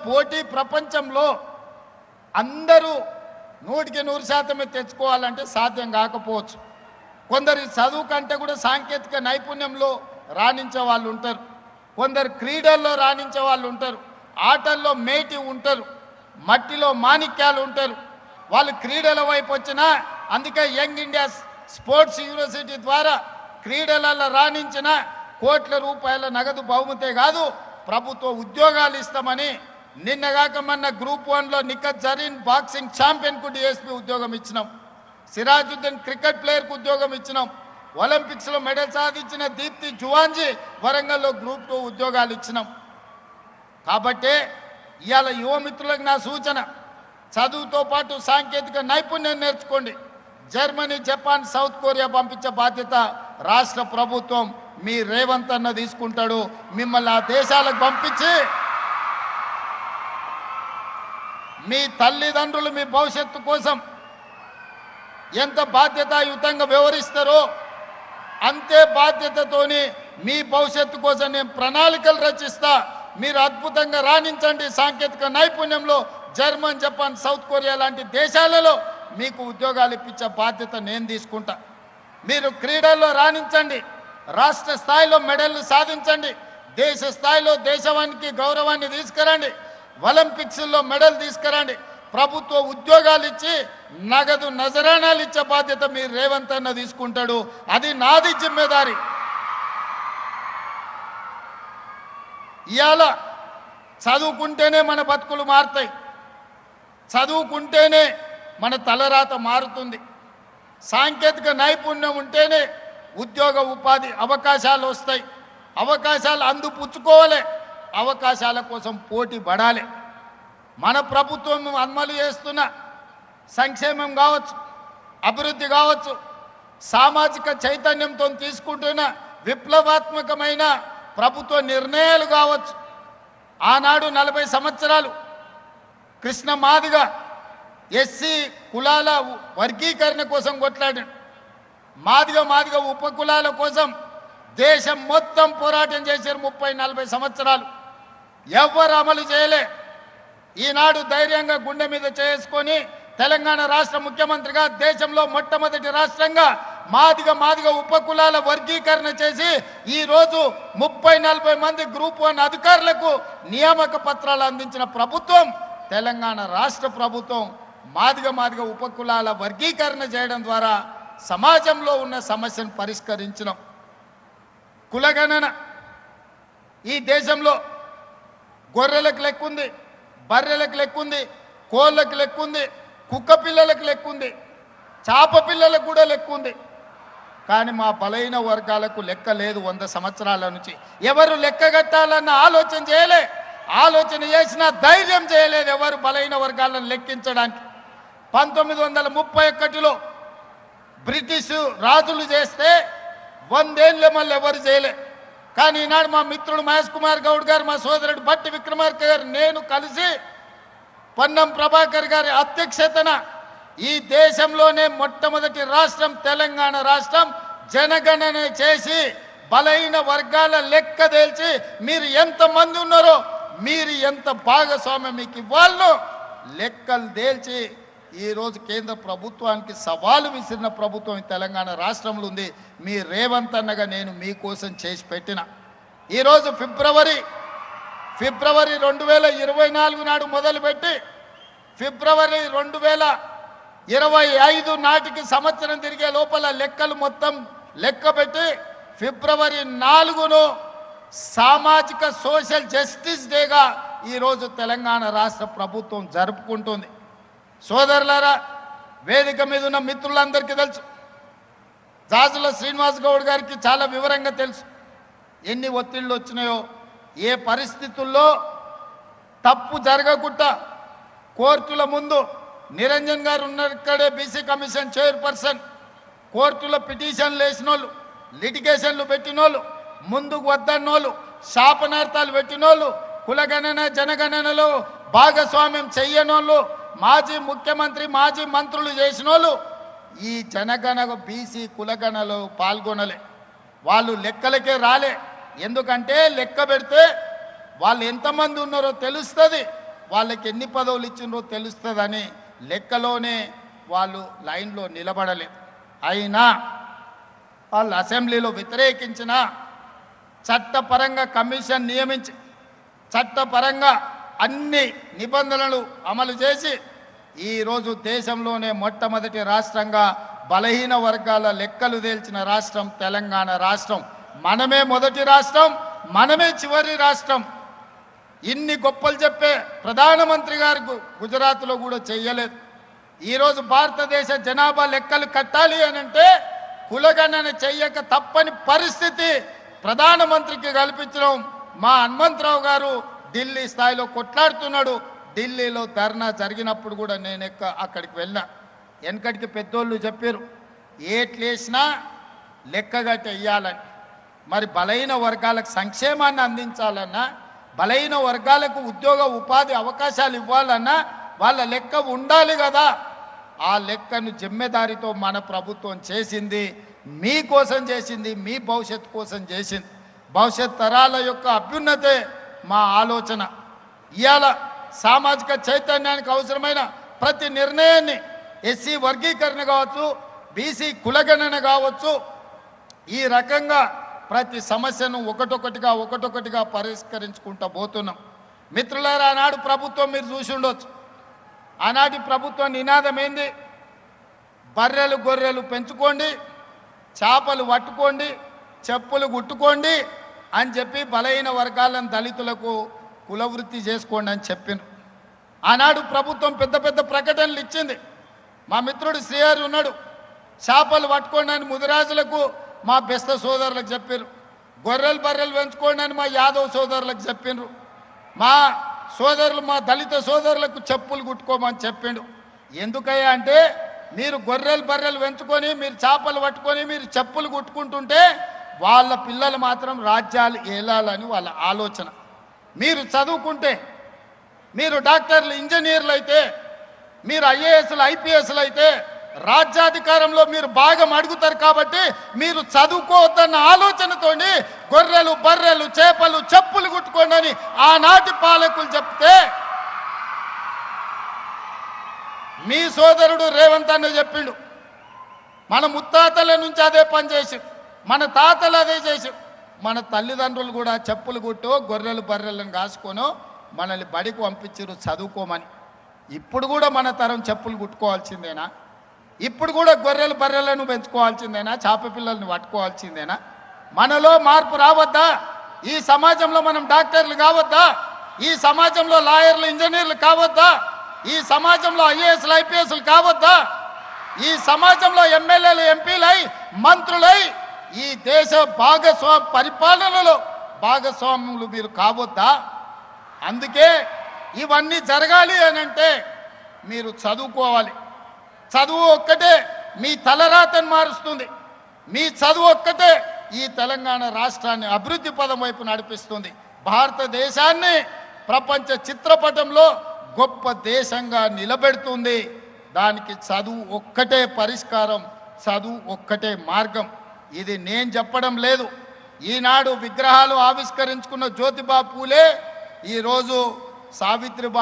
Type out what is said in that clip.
పోటీ ప్రపంచంలో అందరూ 100% తెచ్చుకోవాలంటే సాధ్యం కాకపోవచ్చు. కొందరు చదువు కంటే కూడా సాంకేతిక నైపుణ్యంలో రాణించే వాళ్ళు ఉంటారు, కొందరు క్రీడల్లో రాణించే వాళ్ళు ఉంటారు, ఆటల్లో మేటి ఉంటారు, మట్టిలో మాణిక్యాలు ఉంటారు. వాళ్ళు క్రీడల వైపు వచ్చినా, అందుకే యంగ్ ఇండియా స్పోర్ట్స్ యూనివర్సిటీ ద్వారా క్రీడలలో రాణించిన కోట్ల రూపాయల నగదు బహుమతే కాదు ప్రభుత్వ ఉద్యోగాలు ఇస్తామని నిన్నగాక మొన్న గ్రూప్ 1లో నిఖత్ జరీన్ బాక్సింగ్ ఛాంపియన్కు డిఎస్పీ ఉద్యోగం ఇచ్చినాం, సిరాజుద్దీన్ క్రికెట్ ప్లేయర్కు ఉద్యోగం ఇచ్చినాం, ఒలింపిక్స్లో మెడల్ సాధించిన దీప్తి జువాంజీ వరంగల్లో గ్రూప్ 2 ఉద్యోగాలు ఇచ్చినాం. కాబట్టి ఇవాళ యువమిత్రులకు నా సూచన, చదువుతో పాటు సాంకేతిక నైపుణ్యం నేర్చుకోండి. జర్మనీ, జపాన్, సౌత్ కొరియా పంపించే బాధ్యత రాష్ట్ర ప్రభుత్వం మీ రేవంత్ అన్న తీసుకుంటాడు. మిమ్మల్ని ఆ దేశాలకు పంపించి మీ తల్లిదండ్రులు మీ భవిష్యత్తు కోసం ఎంత బాధ్యతాయుతంగా వ్యవహరిస్తారో అంతే బాధ్యతతోని మీ భవిష్యత్తు కోసం నేను ప్రణాళికలు రచిస్తా. మీరు అద్భుతంగా రాణించండి. సాంకేతిక నైపుణ్యంలో జర్మన్, జపాన్, సౌత్ కొరియా లాంటి దేశాలలో మీకు ఉద్యోగాలు ఇప్పించే బాధ్యత నేను తీసుకుంటా. మీరు క్రీడల్లో రాణించండి, రాష్ట్ర స్థాయిలో మెడల్లు సాధించండి, దేశ స్థాయిలో దేశానికి గౌరవాన్ని తీసుకురండి, ఒలింపిక్స్లో మెడల్ తీసుకురండి, ప్రభుత్వ ఉద్యోగాలు ఇచ్చి నగదు నజరానాలు ఇచ్చే బాధ్యత మీరు రేవంత్ అన్న తీసుకుంటాడు. అది నాది జిమ్మేదారి. ఇవాళ చదువుకుంటేనే మన బతుకులు మారుతాయి, చదువుకుంటేనే మన తలరాత మారుతుంది, సాంకేతిక నైపుణ్యం ఉంటేనే ఉద్యోగ ఉపాధి అవకాశాలు వస్తాయి. అవకాశాలు అందిపుచ్చుకోవాలి, అవకాశాల కోసం పోటీ పడాలి. మన ప్రభుత్వం అమలు చేస్తున్న సంక్షేమం కావచ్చు, అభివృద్ధి కావచ్చు, సామాజిక చైతన్యంతో తీసుకుంటున్న విప్లవాత్మకమైన ప్రభుత్వ నిర్ణయాలు కావచ్చు. ఆనాడు 40 సంవత్సరాలు కృష్ణ మాదిగ ఎస్సీ కులాల వర్గీకరణ కోసం కొట్లాడాడు. మాదిగ ఉపకులాల కోసం దేశం మొత్తం పోరాటం చేశారు. 30-40 సంవత్సరాలు ఎవ్వరు అమలు చేయలే. ఈనాడు ధైర్యంగా గుండె మీద చేసుకొని తెలంగాణ రాష్ట్ర ముఖ్యమంత్రిగా దేశంలో మొట్టమొదటి రాష్ట్రంగా మాదిగ ఉపకులాల వర్గీకరణ చేసి ఈరోజు 30-40 మంది గ్రూప్ 1 అధికారులకు నియామక పత్రాలు అందించిన ప్రభుత్వం తెలంగాణ రాష్ట్ర ప్రభుత్వం. మాదిగ ఉపకులాల వర్గీకరణ చేయడం ద్వారా సమాజంలో ఉన్న సమస్యను పరిష్కరించడం. కులగణన ఈ దేశంలో గొర్రెలకు లెక్కుంది, బర్రెలకు లెక్కుంది, కోళ్ళకు లెక్కుంది, కుక్క పిల్లలకు లెక్కుంది, చాప పిల్లలకు కూడా లెక్కుంది. కానీ మా బలైన వర్గాలకు లెక్క లేదు. 100 సంవత్సరాల నుంచి ఎవరు లెక్కగట్టాలన్న ఆలోచన చేయలే. ఆలోచన చేసినా ధైర్యం చేయలేదు ఎవరు బలైన వర్గాలను లెక్కించడానికి. 1931లో బ్రిటిష్ రాజులు చేస్తే 100 ఏళ్ళ మళ్ళీ ఎవరు చేయలే. కానీ ఈనాడు మా మిత్రుడు మహేష్ కుమార్ గౌడ్ గారు, మా సోదరుడు బట్టి విక్రమార్క గారు, నేను కలిసి పొన్నం ప్రభాకర్ గారి అధ్యక్షతన ఈ దేశంలోనే మొట్టమొదటి రాష్ట్రం తెలంగాణ రాష్ట్రం జనగణన చేసి బలైన వర్గాల లెక్క తేల్చి మీరు ఎంతమంది ఉన్నారో, మీరు ఎంత భాగస్వామ్యం మీకు ఇవ్వాలనో లెక్కలు తేల్చి ఈరోజు కేంద్ర ప్రభుత్వానికి సవాలు విసిరిన ప్రభుత్వం తెలంగాణ రాష్ట్రంలో ఉంది. మీ రేవంత్ అన్నగా నేను మీకోసం చేసి పెట్టిన ఈరోజు ఫిబ్రవరి 2024 నాడు మొదలుపెట్టి ఫిబ్రవరి 2025 నాటికి సంవత్సరం తిరిగే లోపల లెక్కలు మొత్తం లెక్క పెట్టి ఫిబ్రవరి 4ను సామాజిక సోషల్ జస్టిస్ డేగా ఈరోజు తెలంగాణ రాష్ట్ర ప్రభుత్వం జరుపుకుంటుంది. సోదరులారా, వేదిక మీద ఉన్న మిత్రులందరికీ తెలుసు, జాజుల శ్రీనివాస్ గౌడ్ గారికి చాలా వివరంగా తెలుసు ఎన్ని ఒత్తిళ్ళు వచ్చినాయో, ఏ పరిస్థితుల్లో తప్పు జరగకుండా కోర్టుల ముందు నిరంజన్ గారు ఉన్నక్కడే బీసీ కమిషన్ చైర్పర్సన్, కోర్టులో పిటిషన్లు వేసినోళ్ళు, లిటిగేషన్లు పెట్టినోళ్ళు, ముందుకు వద్దన్నోళ్ళు, శాపనార్థాలు పెట్టినోళ్ళు, కులగణన జనగణనలో భాగస్వామ్యం చెయ్యనోళ్ళు, మాజీ ముఖ్యమంత్రి మాజీ మంత్రులు చేసినోళ్ళు ఈ జనగణ బీసీ కులగణలో పాల్గొనలే. వాళ్ళు లెక్కలకే రాలే. ఎందుకంటే లెక్క పెడితే వాళ్ళు ఎంతమంది ఉన్నారో తెలుస్తుంది, వాళ్ళకి ఎన్ని పదవులు ఇచ్చిండ్రో తెలుస్తుందని లెక్కలోనే వాళ్ళు లైన్లో నిలబడలేదు. అయినా వాళ్ళు అసెంబ్లీలో వ్యతిరేకించిన చట్టపరంగా కమిషన్ నియమించి చట్టపరంగా అన్ని నిబంధనలు అమలు చేసి ఈరోజు దేశంలోనే మొట్టమొదటి రాష్ట్రంగా బలహీన వర్గాల లెక్కలు తేల్చిన రాష్ట్రం తెలంగాణ రాష్ట్రం. మనమే మొదటి రాష్ట్రం, మనమే చివరి రాష్ట్రం. ఇన్ని గొప్పలు చెప్పే ప్రధానమంత్రి గారు గుజరాత్లో కూడా చెయ్యలేదు. ఈరోజు భారతదేశ జనాభా లెక్కలు కట్టాలి అనంటే కులగణన చెయ్యక తప్పని పరిస్థితి ప్రధానమంత్రికి కల్పించడం మా హనుమంతరావు గారు ఢిల్లీ స్థాయిలో కొట్లాడుతున్నాడు. ఢిల్లీలో ధర్నా జరిగినప్పుడు కూడా నేను అక్కడికి వెళ్ళా. వెనకటికి పెద్దోళ్ళు చెప్పారు ఏట్లేసినా లెక్కగట్టి వెయ్యాలని. మరి బలహీన వర్గాలకు సంక్షేమాన్ని అందించాలన్నా, బలహీన వర్గాలకు ఉద్యోగ ఉపాధి అవకాశాలు ఇవ్వాలన్నా వాళ్ళ లెక్క ఉండాలి కదా. ఆ లెక్కను జిమ్మెదారితో మన ప్రభుత్వం చేసింది, మీకోసం చేసింది, మీ భవిష్యత్తు కోసం చేసింది. భవిష్యత్ తరాల యొక్క అభ్యున్నతే మా ఆలోచన. ఇవాళ సామాజిక చైతన్యానికి అవసరమైన ప్రతి నిర్ణయాన్ని ఎస్సీ వర్గీకరణ కావచ్చు, బీసీ కులగణన కావచ్చు, ఈ రకంగా ప్రతి సమస్యను ఒకటొకటిగా పరిష్కరించుకుంటూ పోతున్నాం. మిత్రులారా, ఆనాడు ప్రభుత్వం మీరు చూసి ఉండొచ్చు. ఆనాటి ప్రభుత్వం నినాదం ఏంది? బర్రెలు గొర్రెలు పెంచుకోండి, చేపలు పట్టుకోండి, చెప్పులు గుట్టుకోండి అని చెప్పి బలహీన వర్గాలను దళితులకు కులవృత్తి చేసుకోండి అని చెప్పిండ్రు. ఆనాడు ప్రభుత్వం పెద్ద పెద్ద ప్రకటనలు ఇచ్చింది. మా మిత్రుడు శ్రీహరి ఉన్నాడు, చేపలు పట్టుకోండి అని ముదిరాజులకు మా బెస్త సోదరులకు చెప్పారు. గొర్రెలు బర్రెలు పెంచుకోండి అని మా యాదవ్ సోదరులకు చెప్పిండ్రు. మా సోదరులు, మా దళిత సోదరులకు చెప్పులు కుట్టుకోమని చెప్పిండు. ఎందుకయ్యా అంటే మీరు గొర్రెలు బర్రెలు పెంచుకొని, మీరు చేపలు పట్టుకొని, మీరు చెప్పులు కుట్టుకుంటుంటే వాళ్ళ పిల్లలు మాత్రం రాజ్యాలు ఏలాలని వాళ్ళ ఆలోచన. మీరు చదువుకుంటే, మీరు డాక్టర్లు ఇంజనీర్లు అయితే, మీరు ఐఏఎస్లు ఐపీఎస్లు అయితే రాజ్యాధికారంలో మీరు భాగం అడుగుతారు. కాబట్టి మీరు చదువుకోవద్దన్న ఆలోచనతోని గొర్రెలు బర్రెలు చేపలు చెప్పులు కుట్టుకోండి అని ఆనాటి పాలకులు చెప్తే మీ సోదరుడు రేవంత్ అన్న చెప్పిండు. మన ముత్తాతల నుంచి అదే పని చేసి, మన తాతలు అదే చేసి, మన తల్లిదండ్రులు కూడా చెప్పులు కుట్టో గొర్రెలు బర్రెలను కాసుకొనో మనల్ని బడికి పంపించారు చదువుకోమని. ఇప్పుడు కూడా మన తరం చెప్పులు కుట్టుకోవాల్సిందేనా? ఇప్పుడు కూడా గొర్రెలు బర్రెలను పెంచుకోవాల్సిందేనా? చేప పిల్లల్ని పట్టుకోవాల్సిందేనా? మనలో మార్పు రావద్దా? ఈ సమాజంలో మనం డాక్టర్లు కావద్దా? ఈ సమాజంలో లాయర్లు ఇంజనీర్లు కావద్దా? ఈ సమాజంలో ఐఏఎస్లు ఐపీఎస్లు కావద్దా? ఈ సమాజంలో ఎమ్మెల్యేలు ఎంపీలై మంత్రులై ఈ దేశ పరిపాలనలో భాగస్వాములు మీరు కావద్దా? అందుకే ఇవన్నీ జరగాలి అని అంటే మీరు చదువుకోవాలి. చదువు ఒక్కటే మీ తలరాతను మారుస్తుంది. మీ చదువు ఒక్కటే ఈ తెలంగాణ రాష్ట్రాన్ని అభివృద్ధి పదం వైపు నడిపిస్తుంది. భారతదేశాన్ని ప్రపంచ చిత్రపటంలో గొప్ప దేశంగా నిలబెడుతుంది. దానికి చదువు ఒక్కటే పరిష్కారం, చదువు ఒక్కటే మార్గం. ఇది నేను చెప్పడం లేదు. ఈనాడు విగ్రహాలు ఆవిష్కరించుకున్న జ్యోతిబా పూలే ఈరోజు సావిత్రిబాయి